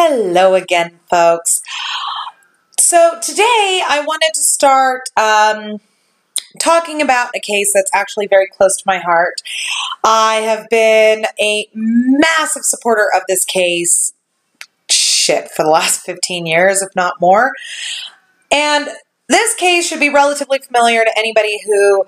Hello again, folks. So today I wanted to start talking about a case that's actually very close to my heart. I have been a massive supporter of this case, for the last 15 years, if not more. And this case should be relatively familiar to anybody who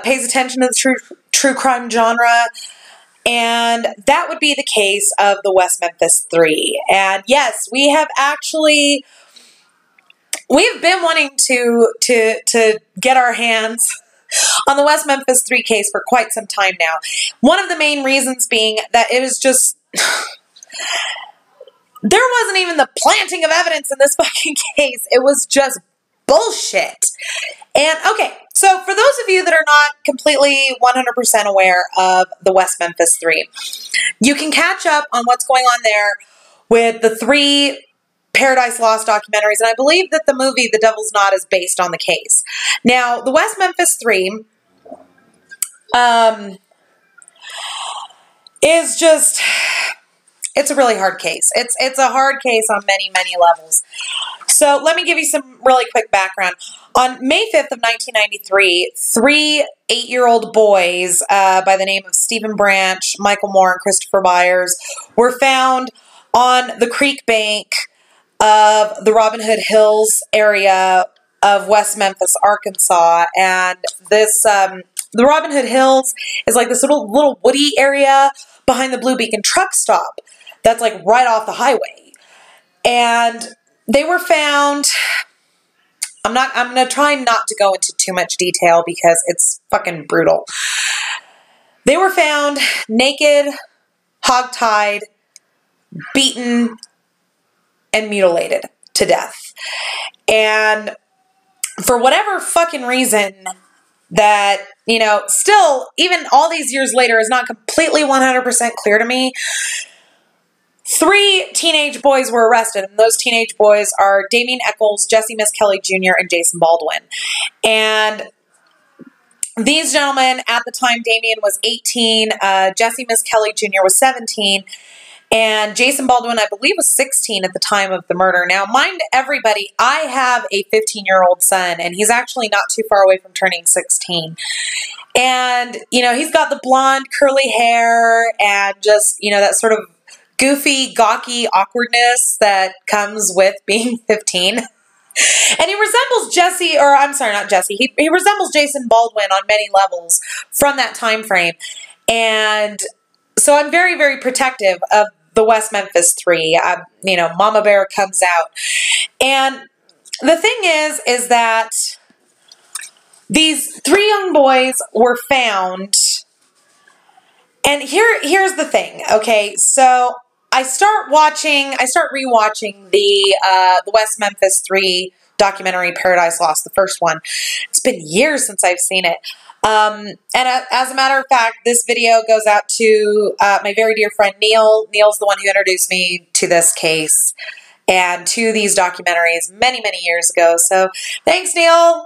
pays attention to the true crime genre. And that would be the case of the West Memphis 3. And yes, we've been wanting to get our hands on the West Memphis 3 case for quite some time now. One of the main reasons being that it was just, there wasn't even the planting of evidence in this fucking case. It was just bullshit. And okay, so for those of you that are not completely 100% aware of the West Memphis 3, you can catch up on what's going on there with the 3 Paradise Lost documentaries, and I believe that the movie The Devil's Knot is based on the case. Now, the West Memphis 3 is just, it's a really hard case. It's a hard case on many, many levels. So let me give you some really quick background. On May 5th of 1993, 3 8-year-old boys by the name of Stephen Branch, Michael Moore, and Christopher Byers were found on the creek bank of the Robin Hood Hills area of West Memphis, Arkansas. And this, the Robin Hood Hills is like this little woody area behind the Blue Beacon truck stop that's like right off the highway. And they were found, I'm going to try not to go into too much detail because it's fucking brutal. They were found naked, hogtied, beaten, and mutilated to death. And for whatever fucking reason that, you know, still, even all these years later is not completely 100% clear to me, 3 teenage boys were arrested, and those teenage boys are Damien Echols, Jessie Misskelley Jr., and Jason Baldwin. And these gentlemen, at the time, Damien was 18, Jessie Misskelley Jr. was 17, and Jason Baldwin, I believe, was 16 at the time of the murder. Now, mind everybody, I have a 15-year-old son, and he's actually not too far away from turning 16. And, you know, he's got the blonde, curly hair, and just, you know, that sort of goofy, gawky awkwardness that comes with being 15. And he resembles Jesse, or I'm sorry, not Jesse. He resembles Jason Baldwin on many levels from that time frame. And so I'm very, very protective of the West Memphis 3. You know, Mama Bear comes out. And the thing is that these 3 young boys were found. And here's the thing, okay? So I start rewatching the West Memphis 3 documentary, Paradise Lost, the first one. It's been years since I've seen it. And as a matter of fact, this video goes out to my very dear friend Neil. Neil's the one who introduced me to this case and to these documentaries many, many years ago. So thanks, Neil.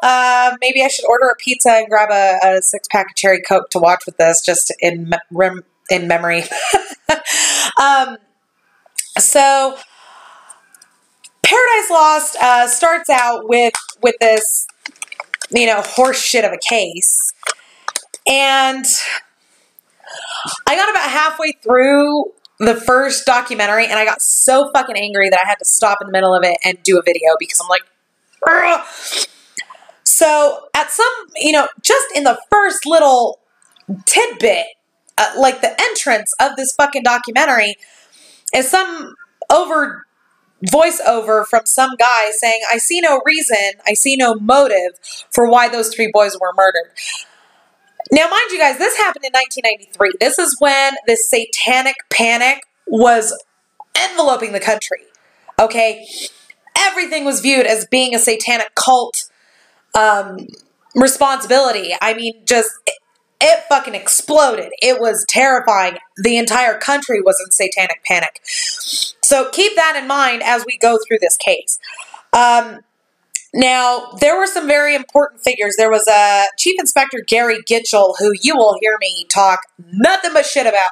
Maybe I should order a pizza and grab a 6-pack of Cherry Coke to watch with this, just in memory. So Paradise Lost starts out with this, you know, horse shit of a case. And I got about halfway through the first documentary and I got so fucking angry that I had to stop in the middle of it and do a video because I'm like, ugh. So at some, you know, just in the first little tidbit, like the entrance of this fucking documentary is some voiceover from some guy saying, I see no reason, I see no motive for why those 3 boys were murdered. Now, mind you guys, this happened in 1993. This is when this satanic panic was enveloping the country, okay? Everything was viewed as being a satanic cult responsibility. I mean, just, it fucking exploded. It was terrifying. The entire country was in satanic panic. So keep that in mind as we go through this case. Now, there were some very important figures. There was Chief Inspector Gary Gitchell, who you will hear me talk nothing but shit about.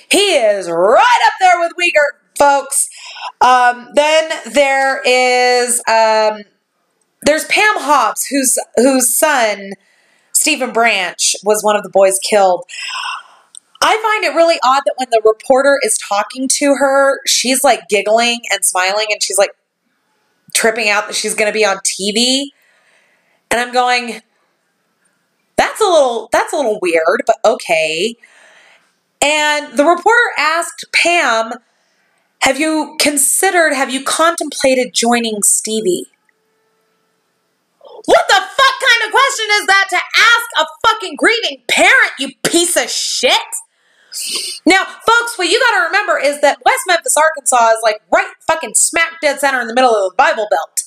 He is right up there with Uyghur folks. Then there is, there's Pam Hobbs, whose son, Stephen Branch, was one of the boys killed. I find it really odd that when the reporter is talking to her, she's like giggling and smiling, and she's like tripping out that she's going to be on TV. And I'm going, that's a little weird, but okay. And the reporter asked Pam, have you contemplated joining Stevie? What the fuck kind of question is that to ask a fucking grieving parent, you piece of shit? Now, folks, what you gotta remember is that West Memphis, Arkansas is like right fucking smack dead center in the middle of the Bible Belt.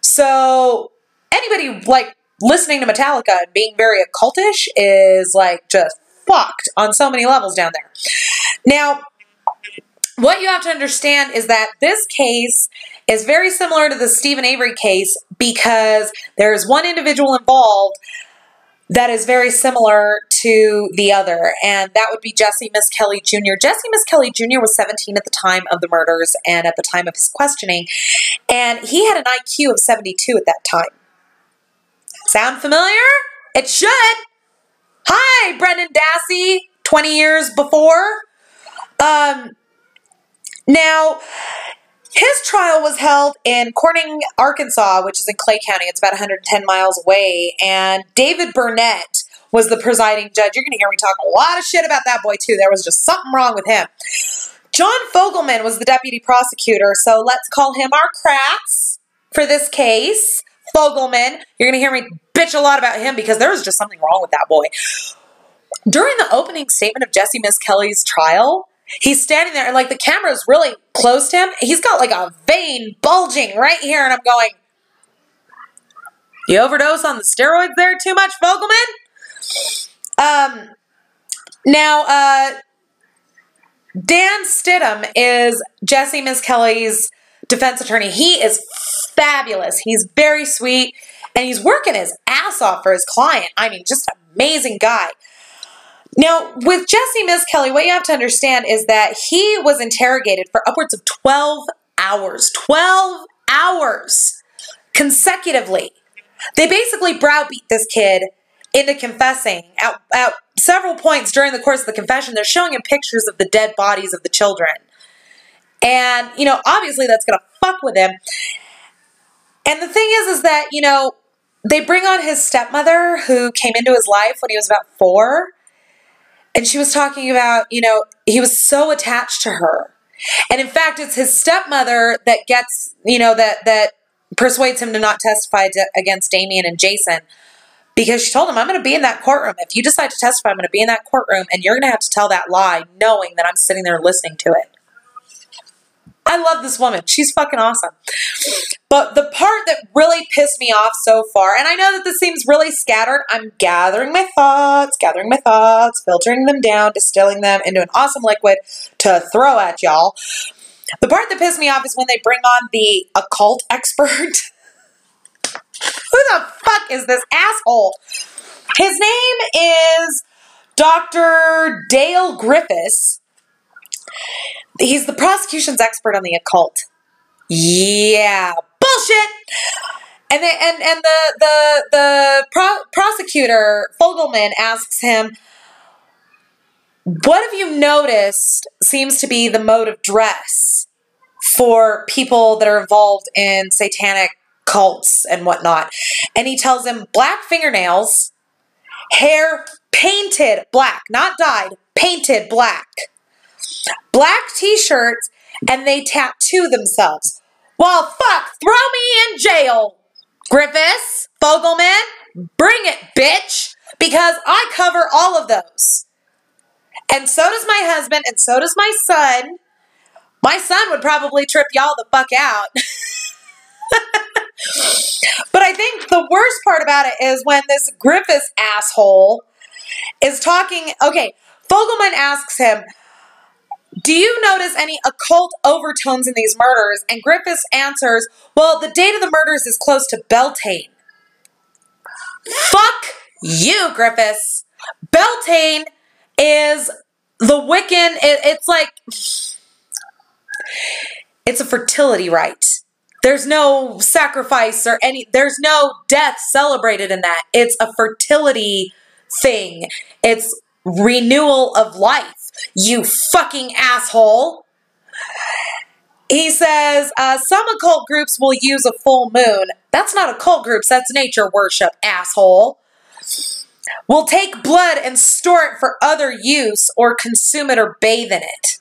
So anybody like listening to Metallica and being very occultish is like just fucked on so many levels down there. Now, what you have to understand is that this case is very similar to the Stephen Avery case because there's one individual involved that is very similar to the other, and that would be Jessie Misskelley Jr. Jessie Misskelley Jr. was 17 at the time of the murders and at the time of his questioning, and he had an IQ of 72 at that time. Sound familiar? It should. Hi, Brendan Dassey, 20 years before. Now, his trial was held in Corning, Arkansas, which is in Clay County. It's about 110 miles away. And David Burnett was the presiding judge. You're going to hear me talk a lot of shit about that boy, too. There was just something wrong with him. John Fogelman was the deputy prosecutor, so let's call him our cracks for this case. Fogelman. You're going to hear me bitch a lot about him because there was just something wrong with that boy. During the opening statement of Jessie Misskelley's trial, he's standing there and like the camera's really close to him. He's got like a vein bulging right here. And I'm going, you overdose on the steroids there too much, Fogelman? Dan Stidham is Jessie Misskelley's defense attorney. He is fabulous. He's very sweet and he's working his ass off for his client. I mean, just an amazing guy. Now, with Jessie Misskelley, what you have to understand is that he was interrogated for upwards of 12 hours. 12 hours consecutively. They basically browbeat this kid into confessing. At several points during the course of the confession, they're showing him pictures of the dead bodies of the children. And, you know, obviously that's going to fuck with him. And the thing is that, you know, they bring on his stepmother who came into his life when he was about 4. And she was talking about, you know, he was so attached to her. And in fact, it's his stepmother that gets, you know, that persuades him to not testify against Damien and Jason. Because she told him, I'm going to be in that courtroom. If you decide to testify, I'm going to be in that courtroom. And you're going to have to tell that lie knowing that I'm sitting there listening to it. I love this woman. She's fucking awesome. But the part that really pissed me off so far, and I know that this seems really scattered. I'm gathering my thoughts, filtering them down, distilling them into an awesome liquid to throw at y'all. The part that pissed me off is when they bring on the occult expert. Who the fuck is this asshole? His name is Dr. Dale Griffiths. He's the prosecution's expert on the occult. Yeah, bullshit. And the prosecutor Fogelman asks him, "What have you noticed seems to be the mode of dress for people that are involved in satanic cults and whatnot?" And he tells him black fingernails, hair painted black, not dyed, painted black. Black t-shirts, and they tattoo themselves. Well, fuck, throw me in jail, Griffiths, Fogelman. Bring it, bitch, because I cover all of those. And so does my husband, and so does my son. My son would probably trip y'all the fuck out. But I think the worst part about it is when this Griffiths asshole is talking. Okay, Fogelman asks him, "Do you notice any occult overtones in these murders?" And Griffiths answers, "Well, the date of the murders is close to Beltane." Fuck you, Griffiths. Beltane is the Wiccan. It's It's a fertility rite. There's no sacrifice or there's no death celebrated in that. It's a fertility thing. It's renewal of life, you fucking asshole. He says, some occult groups will use a full moon. That's not occult groups, that's nature worship, asshole. Will take blood and store it for other use or consume it or bathe in it.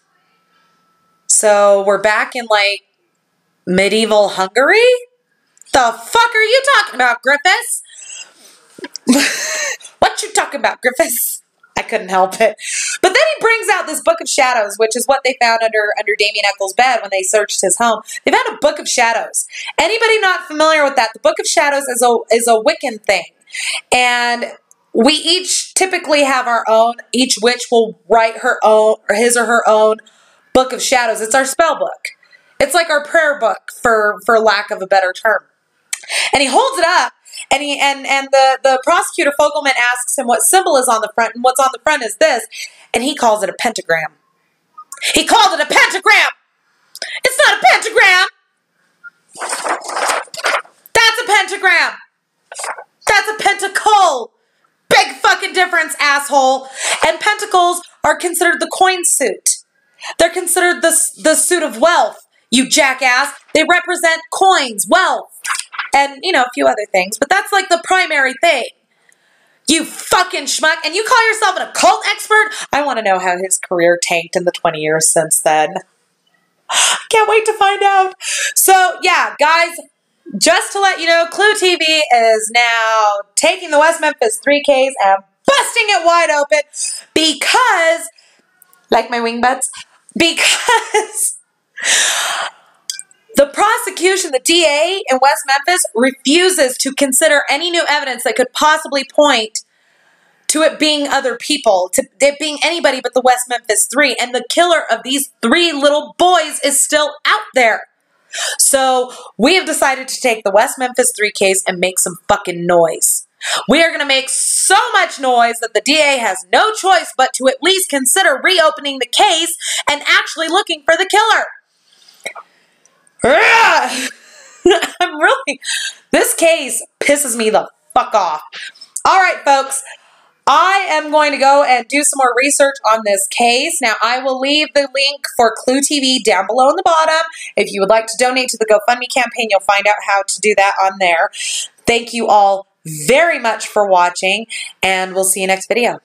So we're back in like medieval Hungary? The fuck are you talking about, Griffiths? What you talking about, Griffiths? I couldn't help it. But then he brings out this Book of Shadows, which is what they found under Damien Eccles' bed when they searched his home. They found a Book of Shadows. Anybody not familiar with that? The Book of Shadows is a Wiccan thing. And we each typically have our own. Each witch will write her own, or his or her own Book of Shadows. It's our spell book. It's like our prayer book, for lack of a better term. And he holds it up, and the prosecutor Fogelman asks him what symbol is on the front, and what's on the front is this, and he calls it a pentagram. He called it a pentagram. It's not a pentagram. That's a pentagram. That's a pentacle. Big fucking difference, asshole. And pentacles are considered the coin suit. They're considered the suit of wealth. You jackass. They represent coins, wealth, and, you know, a few other things. But that's like the primary thing. You fucking schmuck. And you call yourself an occult expert? I want to know how his career tanked in the 20 years since then. Can't wait to find out. So, yeah, guys, just to let you know, Clue TV is now taking the West Memphis 3 case and busting it wide open because, like my wing butts, because the prosecution, the DA in West Memphis, refuses to consider any new evidence that could possibly point to it being other people, to it being anybody but the West Memphis 3. And the killer of these 3 little boys is still out there. So we have decided to take the West Memphis 3 case and make some fucking noise. We are going to make so much noise that the DA has no choice but to at least consider reopening the case and actually looking for the killer. I'm really, this case pisses me the fuck off. All right, folks, I am going to go and do some more research on this case. Now, I will leave the link for Clue TV down below in the bottom. If you would like to donate to the GoFundMe campaign, you'll find out how to do that on there. Thank you all very much for watching, and we'll see you next video.